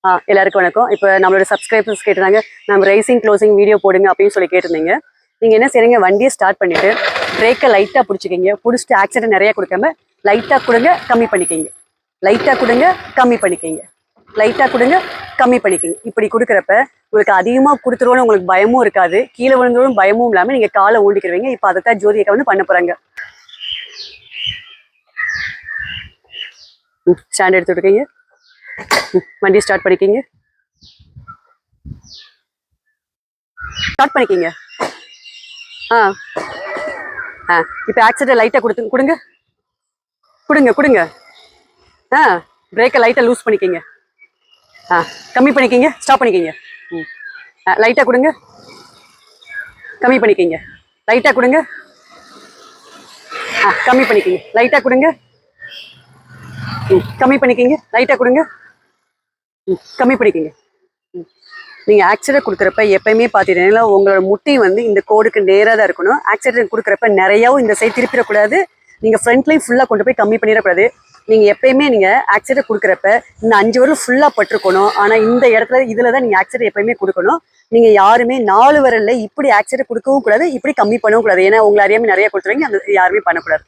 எல்லாருக்கும் வணக்கம். இப்போ நம்மளோட சப்ஸ்கிரைபர்ஸ் கேட்டிருந்தாங்க, நம்ம ரைசிங் க்ளோசிங் வீடியோ போடுங்க அப்படின்னு சொல்லி கேட்டிருந்தீங்க. நீங்கள் என்ன செய்றீங்க, வண்டியை ஸ்டார்ட் பண்ணிவிட்டு பிரேக்கை லைட்டாக பிடிச்சிக்கிங்க. பிடிச்சிட்டு ஆக்சிடென்ட் நிறையா கொடுக்காம லைட்டாக கொடுங்க, கம்மி பண்ணிக்கிங்க. லைட்டாக கொடுங்க, கம்மி பண்ணிக்கிங்க. லைட்டாக கொடுங்க, கம்மி பண்ணிக்கிங்க. இப்படி கொடுக்குறப்ப உங்களுக்கு அதிகமாக கொடுத்துருவோன்னு உங்களுக்கு பயமும் இருக்காது, கீழே விழுந்தோடும் பயமும் இல்லாமல் நீங்கள் காலை ஊண்டிக்கிடுவீங்க. இப்போ அதை தான் ஜோதிகா வந்து பண்ண போகிறாங்க. ஸ்டாண்ட் எடுத்துக்கிங்க, வண்டி ஸ்டார்ட் பண்ணிக்கிங்க. ஸ்டார்ட் பண்ணிக்கிங்க. இப்போ ஆக்சிடென்ட் லைட்டாக கொடுங்க கொடுங்க கொடுங்க. பிரேக்கை லைட்டாக லூஸ் பண்ணிக்கிங்க. கம்மி பண்ணிக்கிங்க, ஸ்டாப் பண்ணிக்கிங்க. லைட்டாக கொடுங்க, கம்மி பண்ணிக்கிங்க. லைட்டாக கொடுங்க, கம்மி பண்ணிக்கிங்க. லைட்டாக கொடுங்க, கம்மி பண்ணிக்கிங்க. லைட்டாக கொடுங்க, கம்மி பண்ணிக்கிங்க. நீங்கள் ஆக்சிடென்ட் கொடுக்குறப்ப எப்பயுமே பார்த்தீங்கன்னா உங்களோட முட்டி வந்து இந்த கோடுக்கு நேராக தான் இருக்கணும். ஆக்சிடென்ட் கொடுக்குறப்ப நிறையாவும் இந்த சைடு திருப்பிடக்கூடாது. நீங்கள் ஃப்ரண்ட்லையும் ஃபுல்லாக கொண்டு போய் கம்மி பண்ணிடக்கூடாது. நீங்கள் எப்பயுமே நீங்கள் ஆக்சிடென்ட் கொடுக்குறப்ப இந்த 5 விரல் ஃபுல்லாக பட்டிருக்கணும். ஆனால் இந்த இடத்துல இதில் தான் நீங்கள் ஆக்சிடென்ட் எப்பயுமே கொடுக்கணும். நீங்கள் யாருமே 4 விரலில் இப்படி ஆக்சிடென்ட் கொடுக்கவும் கூடாது, இப்படி கம்மி பண்ணவும் கூடாது. ஏன்னா உங்களை அறியாமல் நிறைய கொடுத்துருவீங்க, அந்த யாருமே பண்ணக்கூடாது.